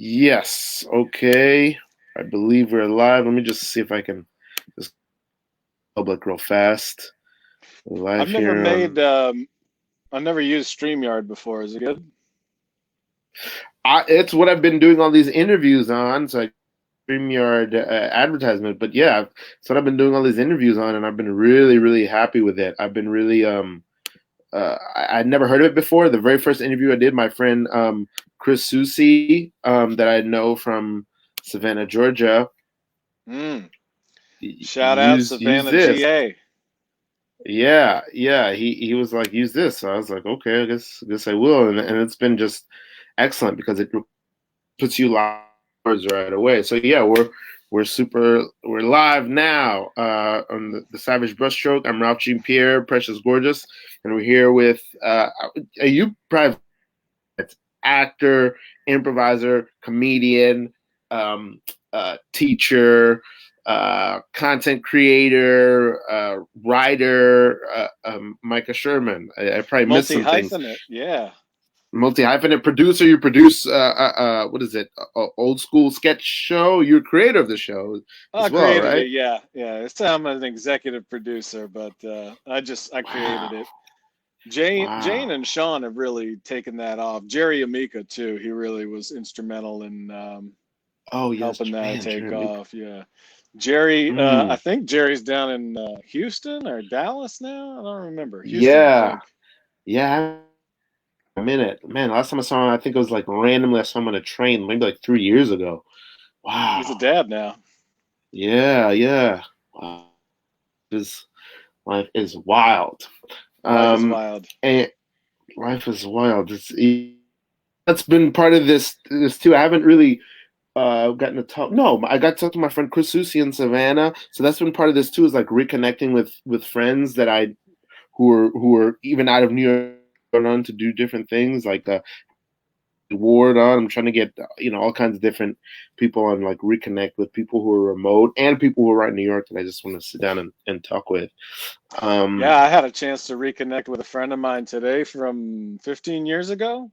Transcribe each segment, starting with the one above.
Yes. Okay. I believe we're live. Let me just see if I can just public real fast. We're I've live never here made, on. I've never used StreamYard before. Is it good? It's what I've been doing all these interviews on. So I StreamYard advertisement, but yeah, it's what I've been doing all these interviews on, and I've been really, really happy with it. I've been really I'd never heard of it before. The very first interview I did, my friend Chris Susi, that I know from Savannah, Georgia, Mm. Shout out used Savannah, this. GA. Yeah. He was like, use this. So I was like, okay, I guess I will. And it's been just excellent because it puts you live right away. So yeah, we're live now on the Savage Brushstroke. I'm Ralf AKA Precious Gorgeous, and we're here with you probably actor, improviser, comedian, teacher, content creator, writer, Micah Sherman. I probably missed some things. Multi-hyphenate. Yeah. Multi hyphenate producer. You produce what is it? Old school sketch show. You're creator of the show I as well, created right? it. Yeah. Yeah. I'm an executive producer, but I created Wow, it. Jane wow. and Sean have really taken that off. Jerry Amica too. He really was instrumental in Oh yes, helping that man, take Jeremy. off. Yeah. Jerry, I Mm, think Jerry's down in Houston or Dallas now. I don't remember. Houston, I yeah, think. yeah. I'm in it, man. Last time I saw him, I think it was like randomly. I saw him on a train, maybe like 3 years ago. He's a Wow. dad now. Yeah. Wow. His life is wild. Life is Um, wild. and life is wild. That's been part of this too. I haven't really gotten to talk. No, I got to talk to my friend Chris Susi in Savannah. So that's been part of this too. Is like reconnecting with friends that I who are even out of New York going on to do different things. Like Ward on. I'm trying to get all kinds of different people on, like reconnect with people who are remote and people who are right in New York that I just want to sit down and talk with. Yeah, Um, I had a chance to reconnect with a friend of mine today from 15 years ago.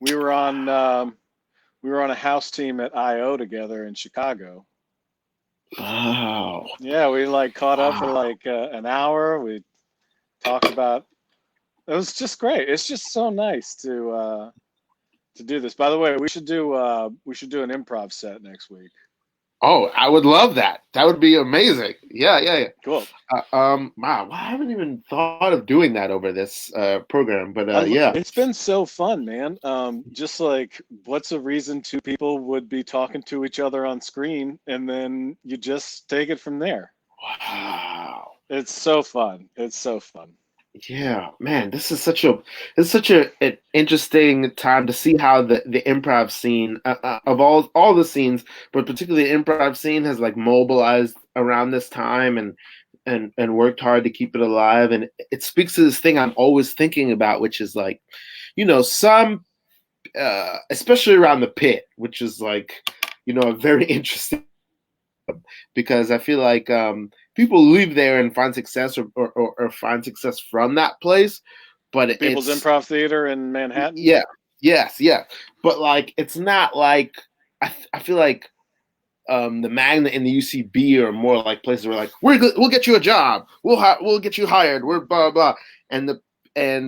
We were on we were on a house team at IO together in Chicago. wow, Yeah, we like caught up for wow. like an hour. We talked about it was just great. It's just so nice to do this. By the way, we should do an improv set next week. Oh, I would love that. That would be amazing. Yeah. Cool. Wow. Well, I haven't even thought of doing that over this program, but yeah. It's been so fun, man. Just like, what's a reason two people would be talking to each other on screen, and then you just take it from there. Wow. It's so fun. It's so fun. Yeah, man, this is such a an interesting time to see how the improv scene of all the scenes, but particularly the improv scene has like mobilized around this time and worked hard to keep it alive. And it speaks to this thing I'm always thinking about, which is like, some especially around the pit, which is like, a very interesting because I feel like people leave there and find success or find success from that place, but The People's it's Improv Theater in Manhattan. yeah, yes, but like it's not like I feel like the Magnet and the UCB are more like places where like we'll get you a job, we'll get you hired, we're blah blah, and the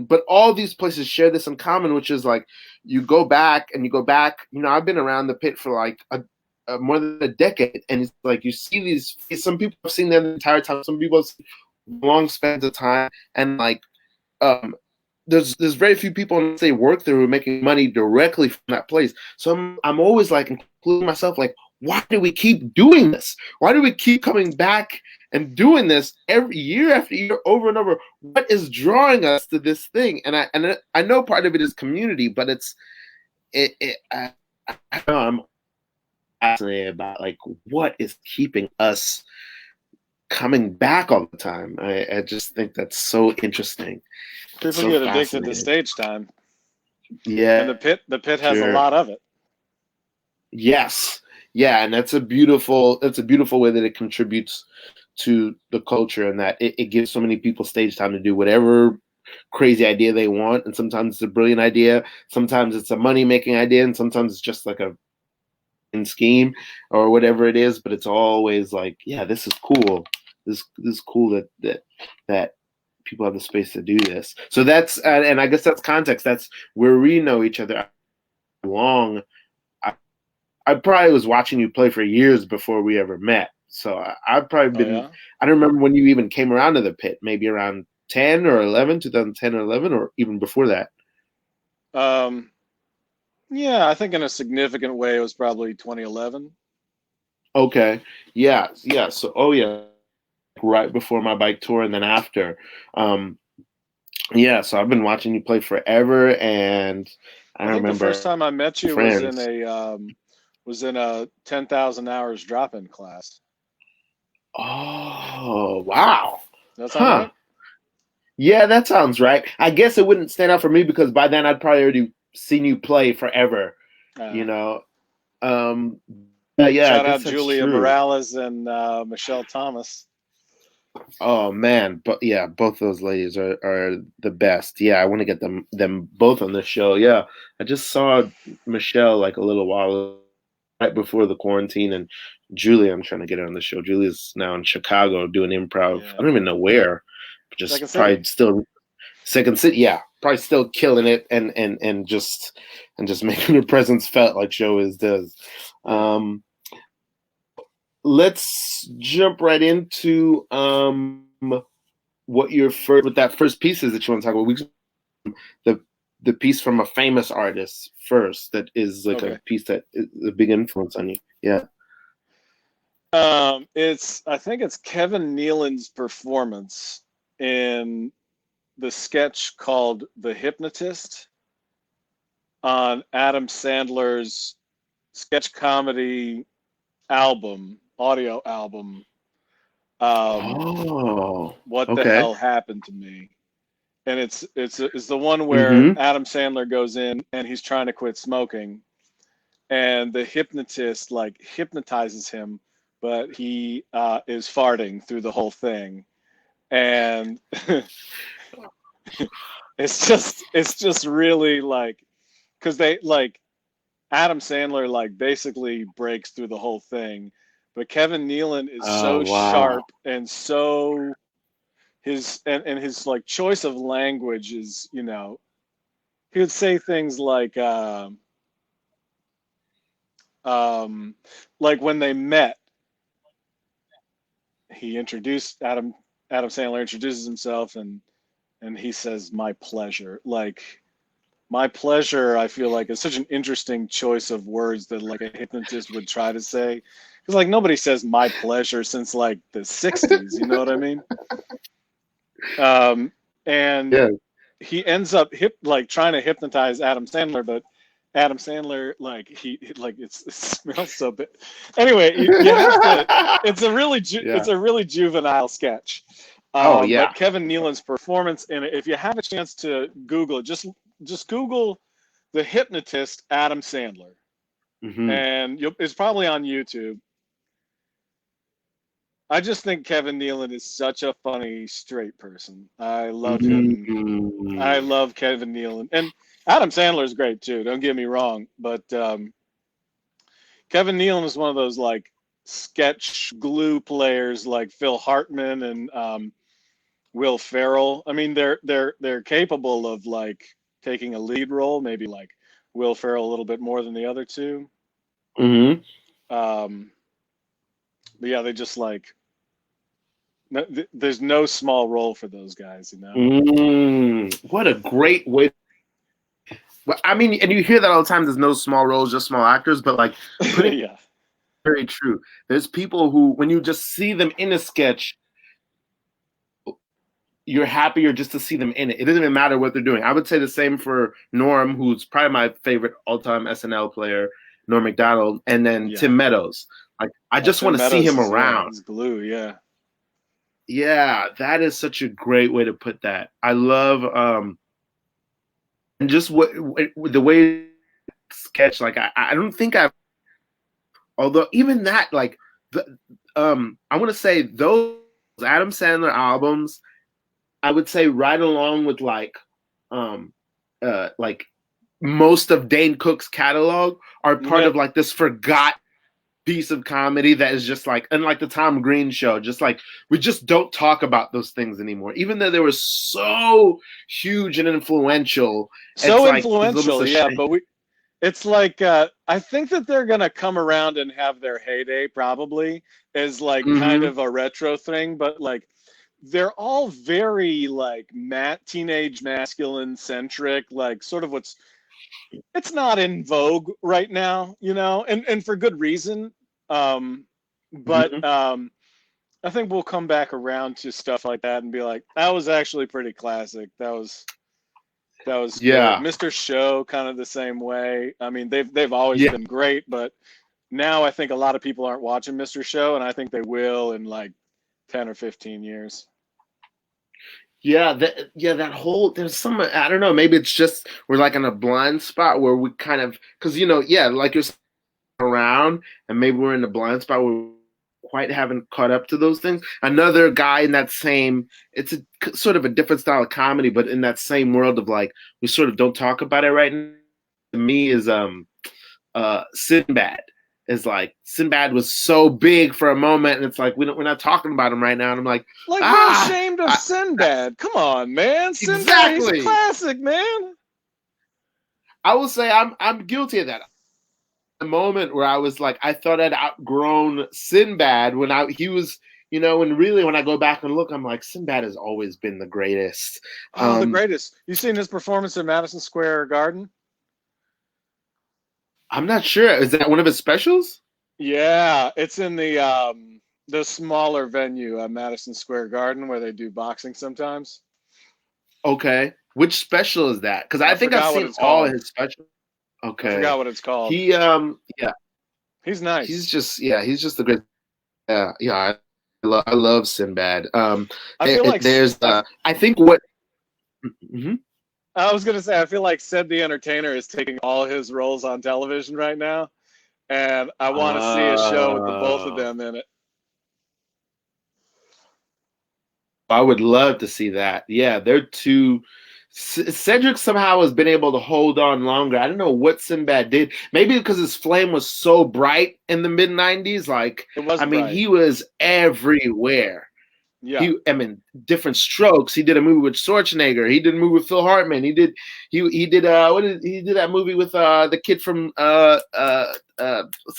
but all these places share this in common, which is like you go back and you go back. I've been around the pit for like more than a decade, and it's like you see these. Some people have seen them the entire time. Some people have seen long spans of time, and like um, there's very few people in say work there who are making money directly from that place. So I'm always like including myself like, why do we keep doing this? Why do we keep coming back and doing this every year after year over and over? What is drawing us to this thing? And I know part of it is community, but I know I'm fascinated about like what is keeping us coming back all the time. I just think that's so interesting. It's People so get addicted to fascinating. stage time, and Yeah, the pit has a sure. lot of it. Yes. Yeah, and that's a beautiful way that it contributes to the culture and that it gives so many people stage time to do whatever crazy idea they want. And sometimes it's a brilliant idea, sometimes it's a money making idea, and sometimes it's just like a scheme or whatever it is, but it's always like, yeah, this is cool. This is cool that people have the space to do this. So that's and I guess that's context. That's where we know each other long. I probably was watching you play for years before we ever met. So I've probably been. Oh, yeah? I don't remember when you even came around to the pit. Maybe around 2010 or 11, or even before that. Yeah, I think in a significant way it was probably 2011. Okay. Yeah. Yeah. So, oh yeah, right before my bike tour and then after. Um, yeah. So I've been watching you play forever, and I I think the first remember time I met you friends. was in a 10,000 hours drop-in class. Oh wow. Does that sound Huh. right? Yeah, that sounds right. I guess it wouldn't stand out for me because by then I'd probably already seen you play forever. You Uh, know. Um, yeah, I Shout guess out that's Julia true. Morales and Michelle Thomas. Oh man, but yeah, both those ladies are the best. Yeah, I want to get them both on the show. Yeah, I just saw Michelle like a little while right before the quarantine, and Julia, I'm trying to get her on the show. Julia's now in Chicago doing improv. I Yeah. don't even know where, but Second just City. probably still Second City. Yeah, probably still killing it and just making her presence felt like she always does. Yeah. Let's jump right into what your first with that first piece is that you want to talk about. The the piece from a famous artist first that is like a Okay. piece that is a big influence on you. Yeah. I think it's Kevin Nealon's performance in the sketch called The Hypnotist on Adam Sandler's sketch comedy album, audio album. Oh. What the Okay. hell happened to me? And it's the one where Mm-hmm. Adam Sandler goes in and he's trying to quit smoking, and the hypnotist like hypnotizes him, but he is farting through the whole thing, and it's just really like because they like Adam Sandler like basically breaks through the whole thing, but Kevin Nealon is Oh so wow. sharp and so and his like choice of language is, he would say things like when they met, he introduced Adam Sandler introduces himself, and he says my pleasure. Like my pleasure, I feel like is such an interesting choice of words that like a hypnotist would try to say, because like nobody says my pleasure since like the 60s, you know what I mean? And Yeah. he ends up like trying to hypnotize Adam Sandler, but Adam Sandler like it smells so bad. Anyway, you have to. It's a really juvenile sketch. Oh But yeah. Kevin Nealon's performance in it, if you have a chance to Google it, just Google the hypnotist Adam Sandler, Mm-hmm. and it's probably on YouTube. I just think Kevin Nealon is such a funny straight person. I love him. I Mm-hmm. love Kevin Nealon, and Adam Sandler is great too. Don't get me wrong, but Kevin Nealon is one of those like sketch glue players like Phil Hartman and Will Ferrell. I mean, they're capable of like taking a lead role, maybe like Will Ferrell a little bit more than the other two. Mm-hmm. Um, but yeah, they just like there's no small role for those guys, you know. What a great way. Well, I mean, and you hear that all the time. There's no small roles, just small actors. But like putting Yeah, very true. There's people who, when you just see them in a sketch, you're happier just to see them in it. It doesn't even matter what they're doing. I would say the same for Norm, who's probably my favorite all-time SNL player, Norm Macdonald, and then yeah. Tim Meadows. Like, I Oh, just want Tim to see Meadows him is around. he's glue. Yeah, Yeah, that is such a great way to put that. I love and just the way sketch. Like, I don't think I've. Although even that, like the I want to say those Adam Sandler albums, I would say right along with like most of Dane Cook's catalog are part Yep. of like this forgotten piece of comedy that is just like, unlike the Tom Green show, just like we just don't talk about those things anymore, even though they were so huge and influential. It's So like it's almost influential, a yeah, shame. but it's like I think that they're gonna come around and have their heyday probably as like kind Mm-hmm. of a retro thing, but like they're all very like teenage masculine centric, like sort of it's not in vogue right now, and for good reason. Um, but Mm-hmm. I think we'll come back around to stuff like that and be like, that was actually pretty classic. That was good. Yeah. Mr. Show, kind of the same way. I mean, they've always Yeah. been great, but now I think a lot of people aren't watching Mr. Show, and I think they will in like 10 or 15 years. Yeah, that whole there's some I don't know, maybe it's just we're like in a blind spot where we kind of because yeah, like you're saying, around and maybe we're in the blind spot where we quite haven't caught up to those things. Another guy in that same it's a sort of a different style of comedy, but in that same world of like we sort of don't talk about it right now. To me is Sinbad. Is like Sinbad was so big for a moment, and it's like we're not talking about him right now. And I'm like, Like, we're ah, ashamed of Sinbad. Come on, man. Sinbad, he's a exactly. classic, man. I will say I'm guilty of that. The moment where I was like, I thought I'd outgrown Sinbad when he was, and really when I go back and look, I'm like, Sinbad has always been the greatest. Oh, the greatest. You seen his performance in Madison Square Garden? I'm not sure. Is that one of his specials? Yeah, it's in the smaller venue at Madison Square Garden where they do boxing sometimes. Okay. Which special is that? Because I I think I've forgot what seen it's all of called. his specials. I Okay. forgot what it's called. He yeah, He's nice. he's just a great yeah, I love Sinbad. I feel like There's I think what mhm. I was gonna say I feel like Sid the Entertainer is taking all his roles on television right now, and I want to see a show with the both of Oh, them in it. I would love to see that. Yeah, they're two. Cedric somehow has been able to hold on longer. I don't know what Sinbad did. Maybe because his flame was so bright in the mid '90s. Like, It was I mean, bright. he was everywhere. Yeah. I mean, different strokes. He did a movie with Schwarzenegger. He did a movie with Phil Hartman. He did he did that movie with the kid from what's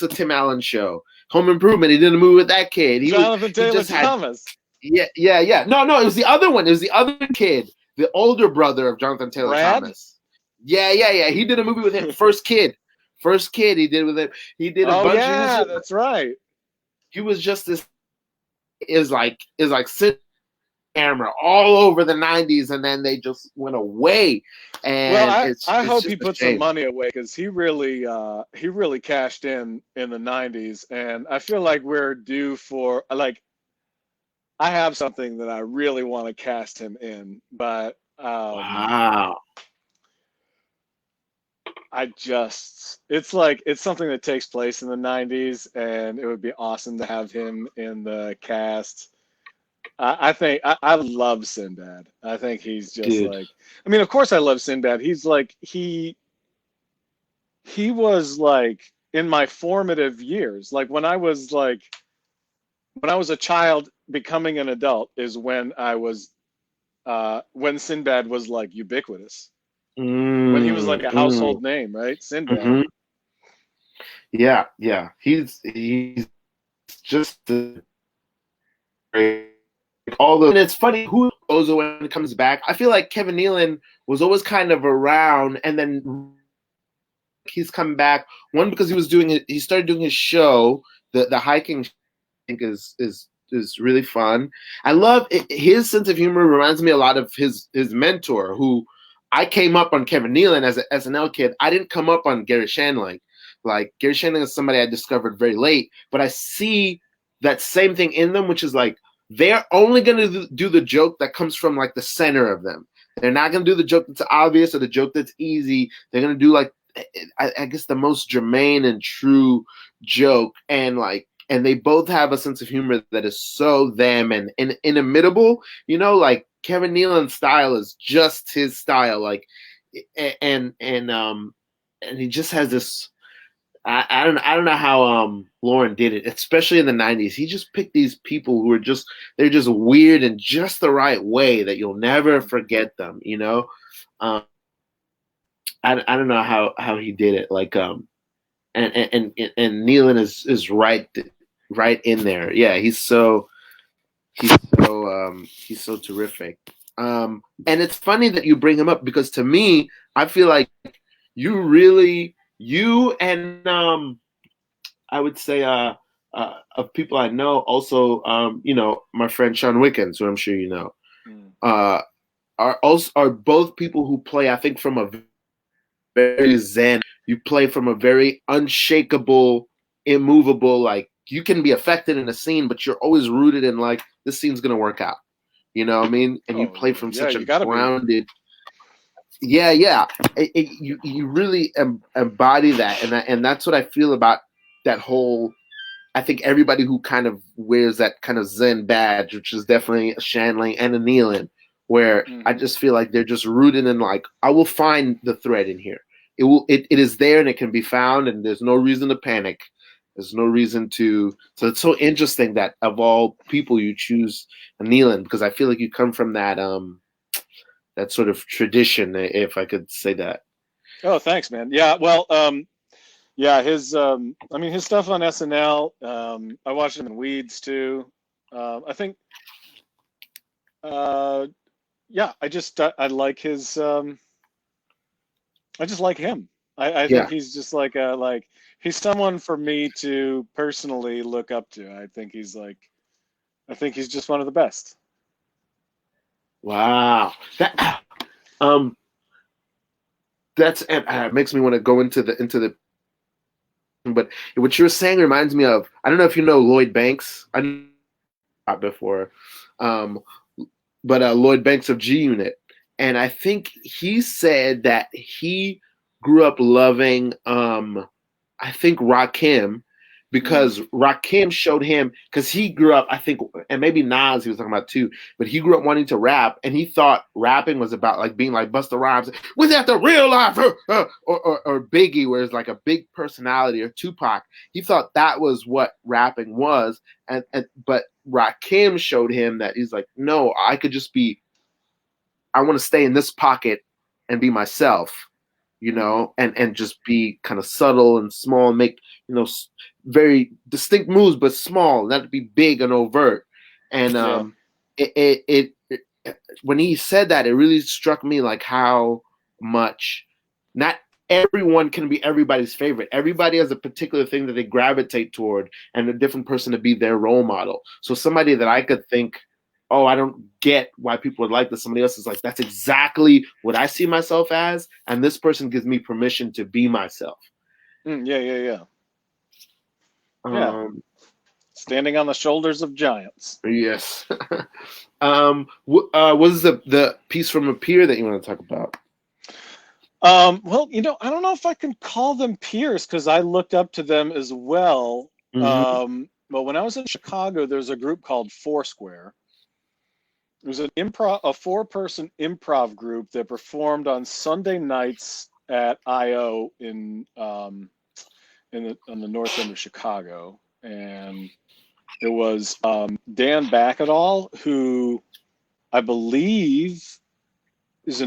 the Tim Allen show? Home Improvement. He did a movie with that kid. Jonathan He Taylor just had Thomas. yeah. No, it was the other one. It was the other kid, the older brother of Jonathan Taylor Brad? Thomas. Yeah. He did a movie with him. First kid. He did with it. He did a Oh bunch. yeah, that's right. He was just this. Is like sitting camera all over the '90s, and then they just went away. Well, And I it's hope just he a put some shame. money away because he really cashed in the '90s, and I feel like we're due for like I have something that I really want to cast him in, but Wow. it's something that takes place in the '90s, and it would be awesome to have him in the cast. I think I love Sinbad. I think he's just Dude. like, I mean, of course I love Sinbad. He's like he was like in my formative years, like when I was a child becoming an adult is when I was when Sinbad was like ubiquitous, when he was like a Mm. household name, right? Sinbad. Hmm. Yeah. He's just a great. Although and it's funny who goes away when it comes back. I feel like Kevin Nealon was always kind of around, and then he's come back. One because he started doing his show, the hiking. I think is really fun. I love his sense of humor. Reminds me a lot of his mentor, who I came up on Kevin Nealon as an SNL kid. I didn't come up on Gary Shandling. Like Gary Shandling is somebody I discovered very late, but I see that same thing in them, which is like they're only going to do the joke that comes from like the center of them. They're not going to do the joke that's obvious or the joke that's easy. They're going to do like I guess the most germane and true joke, and they both have a sense of humor that is so them and inimitable. Like Kevin Nealon's style is just his style. Like and he just has this. I don't know how Lauren did it, especially in the '90s. He just picked these people who are just they're just weird in just the right way that you'll never forget them. You know, um, I don't know how he did it. Like and Nealon is right in there. Yeah, he's so terrific. And it's funny that you bring him up because to me, I feel like you and I would say of people I know also my friend Sean Wickens, who I'm sure you know, uh, are both people who play I think from a very zen. You play from a very unshakable, immovable. Like you can be affected in a scene, but you're always rooted in like this scene's gonna work out. You know what I mean? And you Oh play from yeah, such a you gotta be. grounded. Yeah. You really embody that, and that's what I feel about that whole. I think everybody who kind of wears that kind of Zen badge, which is definitely a Shanling and a Nealon, where I just feel like they're just rooted in like I will find the thread in here. It is there and it can be found, and there's no reason to panic. There's no reason to. So it's so interesting that of all people you choose a Nealon because I feel like you come from that sort of tradition, if I could say that. Oh, thanks, man. Yeah, well, yeah, his I mean his stuff on SNL. I watched him in Weeds too. I think yeah, I like his I just like him. I think Yeah. he's just like he's someone for me to personally look up to. I think he's just one of the best. Wow. Um, that's and it makes me want to go into the. But what you're saying reminds me of I don't know if you know Lloyd Banks. I know before, um, but Lloyd Banks of G Unit, and I think he said that he grew up loving I think Rakim Mm. because Rakim showed him because he grew up I think and maybe Nas he was talking about too, but he grew up wanting to rap and he thought rapping was about like being like Busta Rhymes. Was that the real life or Biggie, where it's like a big personality or Tupac? He thought that was what rapping was, and but Rakim showed him that he's like, no, I could just be. I want to stay in this pocket and be myself, Mm-hmm. and just be kind of subtle and small and make very distinct moves, but small, not to be big and overt. And Yeah. it when he said that, it really struck me like how much not everyone can be everybody's favorite. Everybody has a particular thing that they gravitate toward and a different person to be their role model. So somebody that I could think, oh, I don't get why people would like this. Somebody else is like, that's exactly what I see myself as. And this person gives me permission to be myself. Yeah, yeah, yeah. Yeah. Um, Standing on the shoulders of giants. yes. What is the piece from a peer that you want to talk about? Well, I don't know if I can call them peers because I looked up to them as well. Mm-hmm. But when I was in Chicago, there's a group called Foursquare. It was a four-person improv group that performed on Sunday nights at IO on the north end of Chicago, and it was Dan Backadall, who I believe was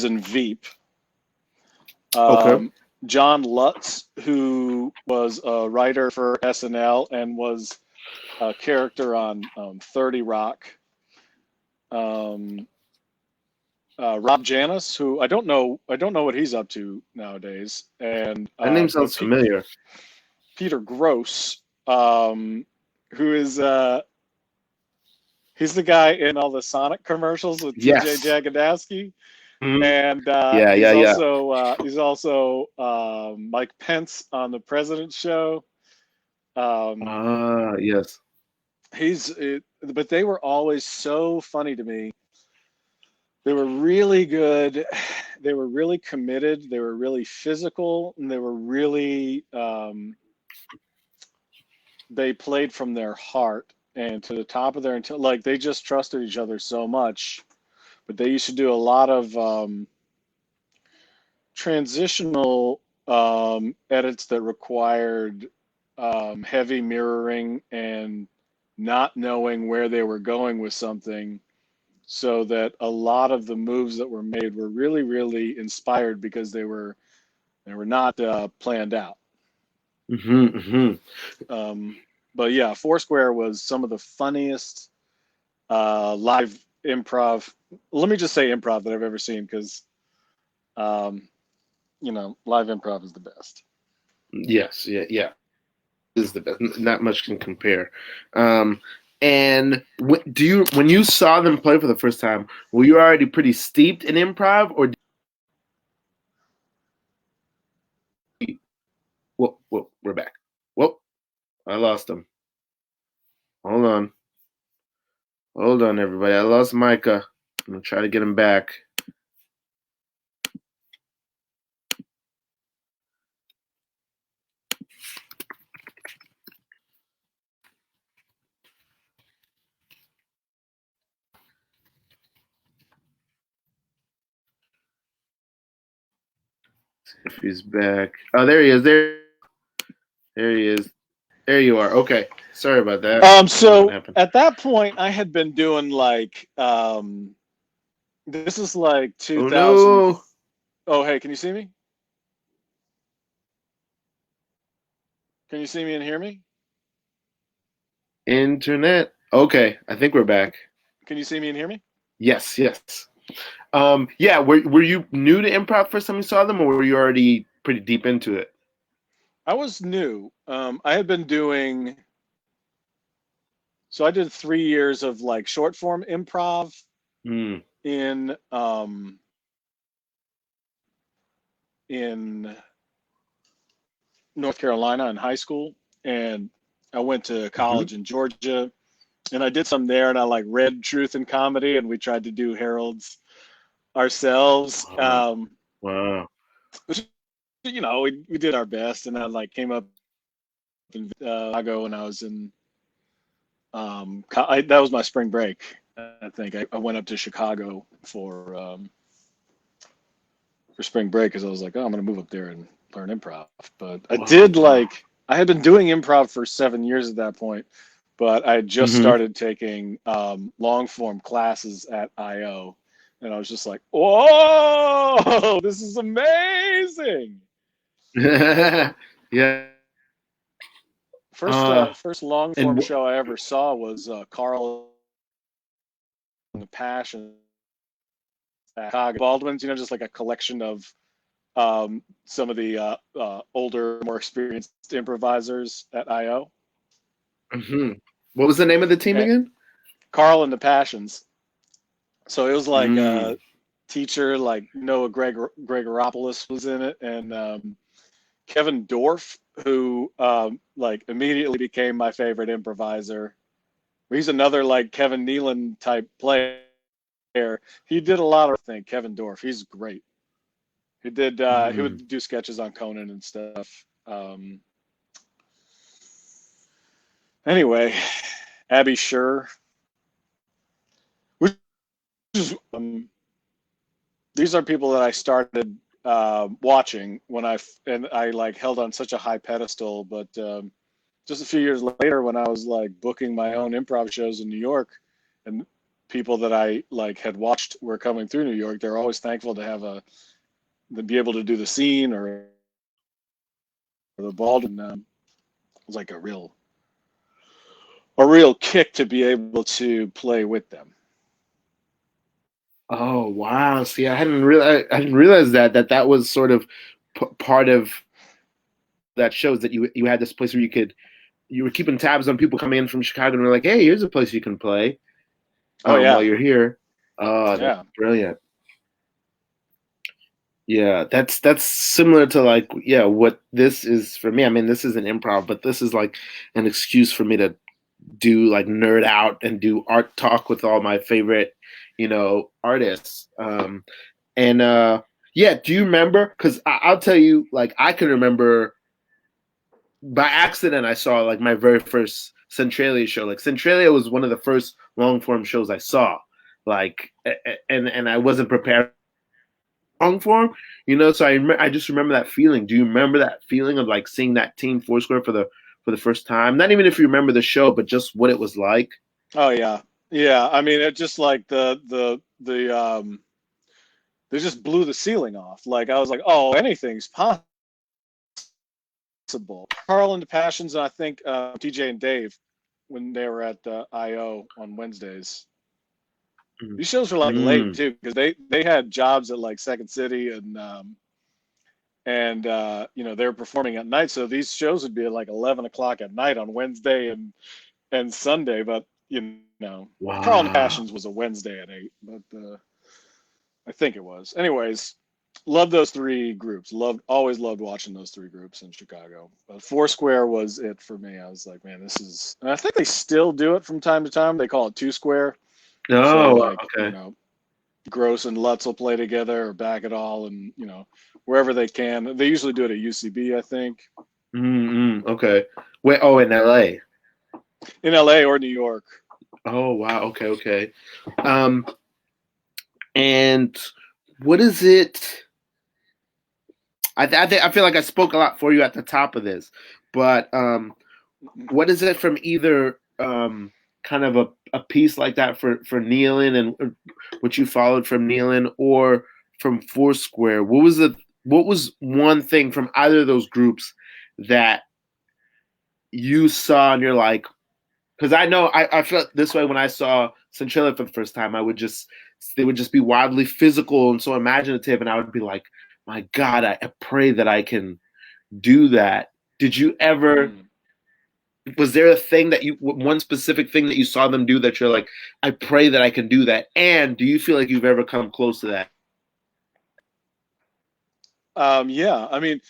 in Veep. Okay. John Lutz, who was a writer for SNL and was a character on 30 Rock. Um, Rob Janis, who I don't know what he's up to nowadays, and That name but sounds familiar. Peter Gross, who is he's the guy in all the Sonic commercials with TJ Yes. Jagodowski, Mm-hmm. and Yeah, yeah, yeah. he's also Mike Pence on the President Show. Um, Ah, yes. but they were always so funny to me. They were really good. They were really committed. They were really physical, and they were really they played from their heart and to the top of their like they just trusted each other so much. But they used to do a lot of transitional edits that required heavy mirroring and not knowing where they were going with something, so that a lot of the moves that were made were really, really inspired because they were not planned out. But yeah, Foursquare was some of the funniest live improv. Let me just say improv that I've ever seen, because live improv is the best. Yes, yeah. Is the best. Not much can compare. And when you saw them play for the first time, were you already pretty steeped in improv, or? Whoa, we're back. Whoa, I lost him. Hold on, everybody. I lost Micah. I'm gonna try to get him back. If he's back. Oh, there he is. There he is. There you are. Okay. Sorry about that. So at that point, I had been doing like, this is like 2000. Oh, no. Oh, hey, can you see me? Can you see me and hear me? Internet. Okay, I think we're back. Can you see me and hear me? Yes. Yeah, were you new to improv first time you saw them, or were you already pretty deep into it? I was new. I had been doing, so I did 3 years of like short form improv in North Carolina in high school, and I went to college in Georgia, and I did some there, and I like read Truth and Comedy, and we tried to do Harold's ourselves. Wow. Which, we did our best, and I like came up in Chicago when I was in that was my spring break. I think I went up to Chicago for spring break, because I was like, oh, I'm gonna move up there and learn improv. But I had been doing improv for 7 years at that point, but I had just started taking long form classes at IO, and I was just like, whoa, this is amazing. Yeah. First long form show I ever saw was Carl and the Passion at Baldwin's, just like a collection of some of the older, more experienced improvisers at IO. What was the name of the team again? Carl and the Passions. So it was like a teacher, like Noah Gregoropoulos was in it, and Kevin Dorff, who like immediately became my favorite improviser. He's another like Kevin Nealon type player. He did a lot of things. Kevin Dorff, he's great. He did. He would do sketches on Conan and stuff. Anyway, Abby Sher. These are people that I started watching when I like held on such a high pedestal, but just a few years later, when I was like booking my own improv shows in New York, and people that I like had watched were coming through New York, they're always thankful to be able to do the scene or the Baldwin. It was like a real kick to be able to play with them. Oh wow! See, I didn't realize that was sort of part of that shows that you had this place where you were keeping tabs on people coming in from Chicago, and we're like, hey, here's a place you can play. While you're here. Oh, that's brilliant. Yeah, that's similar to like what this is for me. I mean, this is an improv, but this is like an excuse for me to do like nerd out and do art talk with all my favorite, artists. Do you remember? Because I'll tell you, like I can remember by accident I saw like my very first Centralia show. Like Centralia was one of the first long form shows I saw. Like, and I wasn't prepared. song for him. So I just remember that feeling. Do you remember that feeling of like seeing that team Foursquare for the first time? Not even if you remember the show, but just what it was like. Oh yeah, yeah. I mean, it just like the they just blew the ceiling off. Like I was like, oh, anything's possible. Carl and the Passions, and I think TJ and Dave when they were at IO on Wednesdays. These shows were like late Mm. too because they had jobs at like Second City and you know they were performing at night. So these shows would be at like 11 o'clock at night on Wednesday and Sunday. But you know, Carl and the Wow. Passions was a Wednesday at 8, but I think it was. Anyways, love those three groups. Always loved watching those three groups in Chicago. But Foursquare was it for me. I was like, man, this is. And I think they still do it from time to time. They call it Two Square. So Oh, like, you okay. know, Gross and Lutz will play together or back it all, and you know, wherever they can. They usually do it at UCB, I think, Okay. Wait. Oh, in LA. in LA or New York. Oh, wow. Okay. Okay. Um, and what is it? I feel like I spoke a lot for you at the top of this, but what is it from either kind of a piece like that for Nealon and what you followed from Nealon or from Foursquare? What was one thing from either of those groups that you saw and you're like, because I know I felt this way when I saw Centralia for the first time. They would just be wildly physical and so imaginative, and I would be like, my God, I pray that I can do that. Did you ever? Mm. Was there a thing that one specific thing that you saw them do that you're like, I pray that I can do that? And do you feel like you've ever come close to that? Yeah, I mean,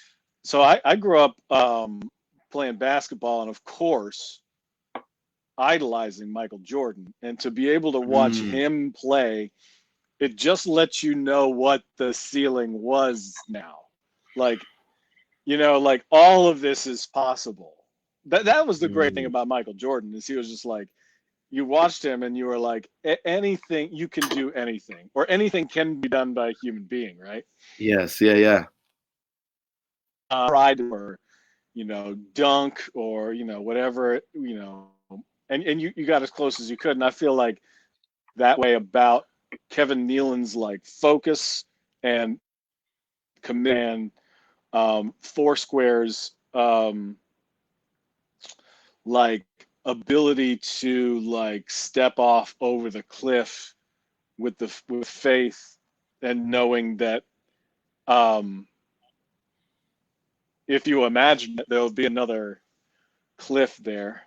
so I grew up playing basketball, and of course, idolizing Michael Jordan. And to be able to watch Mm, him play, it just lets you know what the ceiling was now. Like, you know, like all of this is possible. That was the great thing mm. about Michael Jordan is he was just like you watched him and you were like anything you can do anything or anything can be done by a human being, right? Yes, yeah, yeah. Ride or you know dunk or you know whatever you know, and you got as close as you could, and I feel like that way about Kevin Nealon's like focus and command, Foursquare's like ability to like step off over the cliff with faith and knowing that um, if you imagine it, there'll be another cliff there.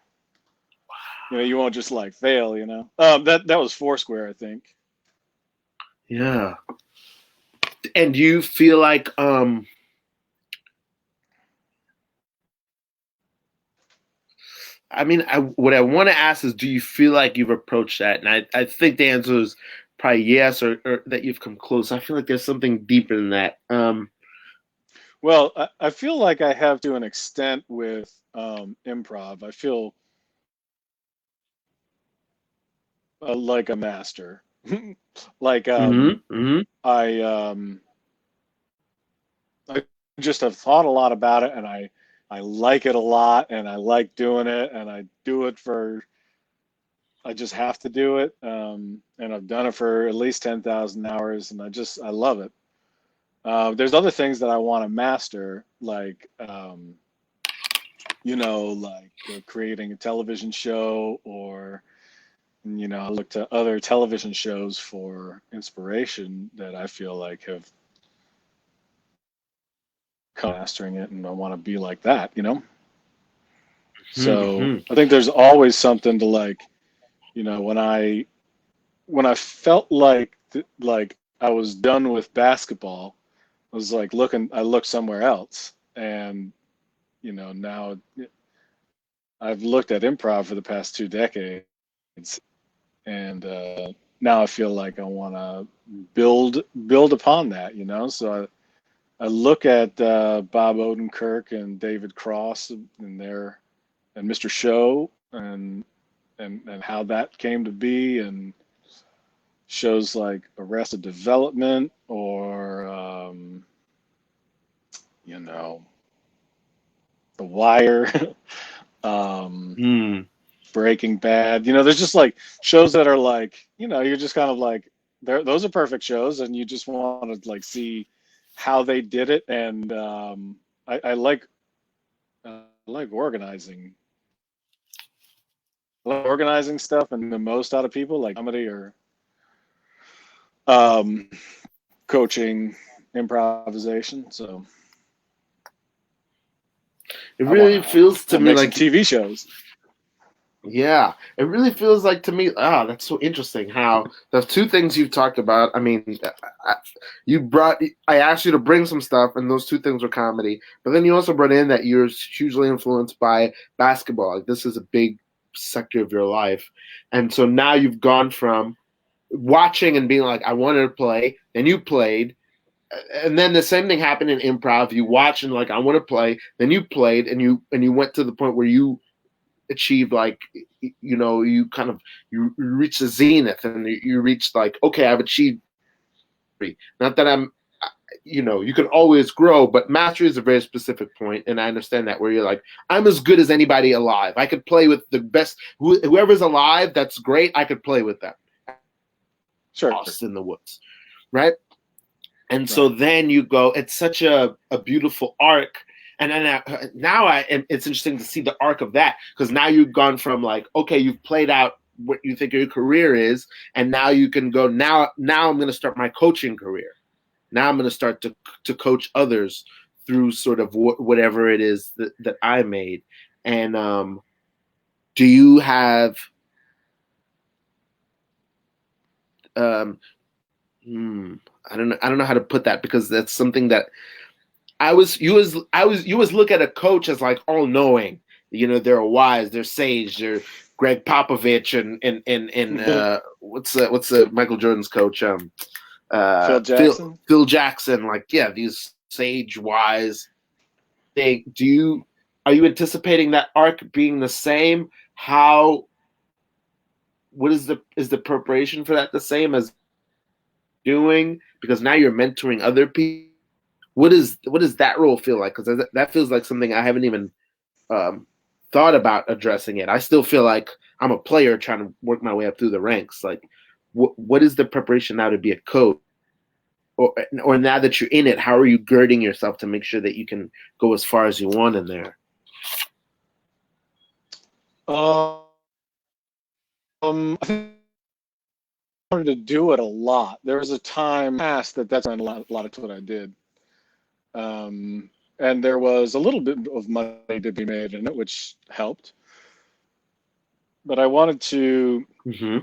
You know, you won't just like fail. You know, that was Foursquare, I think. Yeah. And do you feel like I mean, what I want to ask is, do you feel like you've approached that? And I think the answer is probably yes, or that you've come close. I feel like there's something deeper than that. Well, I feel like I have to an extent with improv. I feel like a master. like Hmm. I I just have thought a lot about it, and I like it a lot, and I like doing it, and I do it for I just have to do it, and I've done it for at least 10,000 hours, and I love it. There's other things that I want to master, like you know, like creating a television show, or you know, I look to other television shows for inspiration that I feel like have come mastering it, and I want to be like that, you know. So Hmm. I think there's always something to like, you know, when I felt like like I was done with basketball, I was like I looked somewhere else, and you know now I've looked at improv for the past 2 decades, and now I feel like I want to build upon that, you know. So I look at Bob Odenkirk and David Cross and their and Mr. Show and how that came to be, and shows like Arrested Development or you know, The Wire, um, Mm. Breaking Bad. You know, there's just like shows that are like, you know, you're just kind of like, those are perfect shows, and you just want to like see how they did it. And I like organizing. I like organizing stuff and the most out of people, like comedy or um, coaching, improvisation. So It I want really feels to to me make some like, TV shows. yeah, it really feels like to me. Ah, that's so interesting. How the two things you've talked about. I mean, I, you brought. I asked you to bring some stuff, and those two things were comedy. But then you also brought in that you're hugely influenced by basketball. Like this is a big sector of your life, and so now you've gone from watching and being like, I wanted to play, and you played, and then the same thing happened in improv. You watch and like, I want to play, then you played, and you went to the point where you achieved like, you know, you kind of you reached the zenith, and you reached like, okay, I've achieved mastery. Not that I'm, you know, you can always grow, but mastery is a very specific point, and I understand that, where you're like, I'm as good as anybody alive. I could play with the best, whoever's alive. That's great. I could play with them. Sure. Lost in the woods, right? And so Right. then you go, it's such a beautiful arc. And then now it's interesting to see the arc of that, because now you've gone from like, okay, you've played out what you think your career is, and now you can go, now I'm going to start my coaching career. Now I'm going to start to coach others through sort of whatever it is that I made. And do you have um, I don't know how to put that, because that's something that you always look at a coach as like all knowing. You know, they're wise, they're sage, they're Greg Popovich and what's the Michael Jordan's coach, Phil Jackson. Phil Jackson. Like, yeah, these sage, wise. Are you anticipating that arc being the same? How what is the preparation for that the same as doing, because now you're mentoring other people? What does that role feel like? Because that feels like something I haven't even um, thought about addressing it. I still feel like I'm a player trying to work my way up through the ranks. Like, what is the preparation now to be a coach? Or now that you're in it, how are you girding yourself to make sure that you can go as far as you want in there? I think I wanted to do it a lot. There was a time past that's a lot of what I did. And there was a little bit of money to be made in it, which helped. But I wanted to Mm-hmm.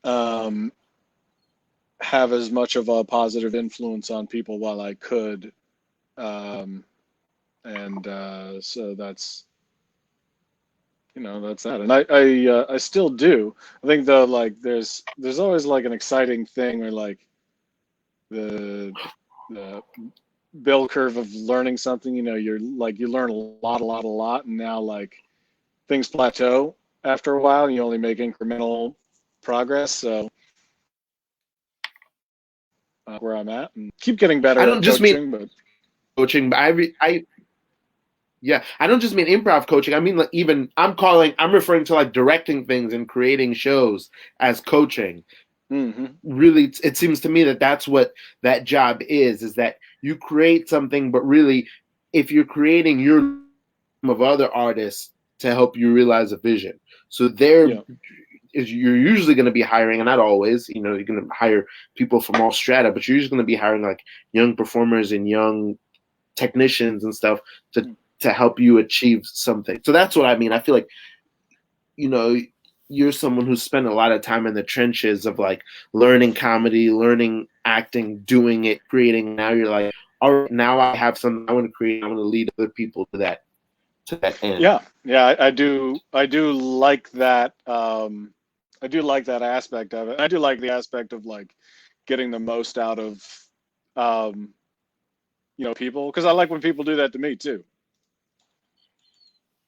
um, have as much of a positive influence on people while I could. Um, and so that's, you know, that's that. And I still do. I think though, like there's always like an exciting thing where like the the bell curve of learning something, you know, you're like you learn a lot, and now like things plateau after a while, and you only make incremental progress. So where I'm at, and keep getting I better at don't just mean coaching, but coaching, but I yeah, I don't just mean improv coaching. I mean, like, even I'm referring to like directing things and creating shows as coaching. mm-hmm. Really, it seems to me that that's what that job is that you create something, but really, if you're creating your of other artists to help you realize a vision, so Yeah, you're usually going to be hiring, and not always, you know, you're going to hire people from all strata, but you're usually going to be hiring like young performers and young technicians and stuff to help you achieve something. So that's what I mean. I feel like, you know, you're someone who's spent a lot of time in the trenches of like learning comedy, learning acting, doing it, creating. Now you're like, all right, now I have something I want to create. I want to lead other people to that end. yeah. I do like that. I do like that aspect of it. I do like the aspect of like getting the most out of um, people, because I like when people do that to me too.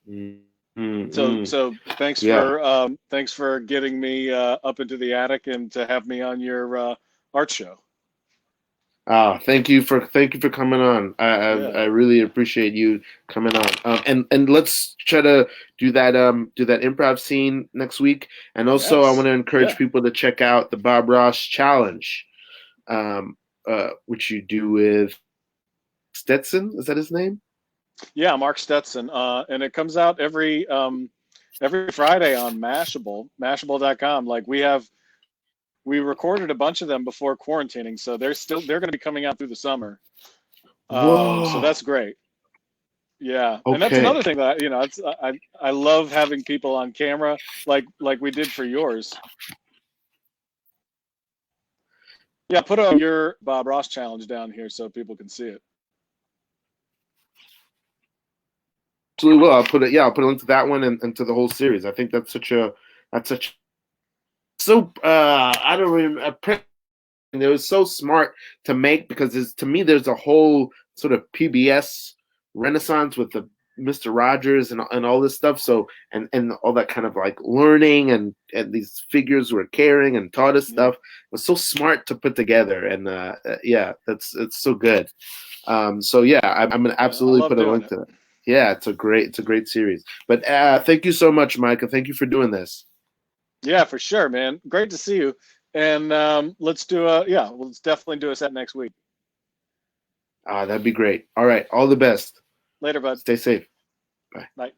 Mm. So thanks Yeah. for getting me up into the attic and to have me on your art show. Thank you for coming on. Yeah. I really appreciate you coming on. And let's try to do that improv scene next week. And also, I want Yes. to encourage Yeah. people to check out the Bob Ross Challenge, which you do with Stetson. Is that his name? Yeah, Mark Stetson. And it comes out every Friday on Mashable, Mashable.com. Like we recorded a bunch of them before quarantining, so they're going to be coming out through the summer. So Whoa. that's great. Yeah, and that's Okay. another thing that I love having people on camera like we did for yours. Yeah, put your Bob Ross challenge down here so people can see it. Absolutely will. I'll put it. Yeah, I'll put a link to that one and to the whole series. I think that's such so. I don't even. It was so smart to make because to me there's a whole sort of PBS renaissance with the Mr. Rogers and all this stuff. So and all that kind of like learning and these figures were caring and taught us Yeah. stuff. It was so smart to put together. And yeah, it's so good. So yeah, I'm gonna Yeah, I absolutely love put a doing link it. to that. Yeah, it's a great series. But thank you so much, Micah. Thank you for doing this. Yeah, for sure, man. Great to see you. And let's definitely do a set next week. That'd be great. All right, all the best. Later, bud. Stay safe. Bye. Bye.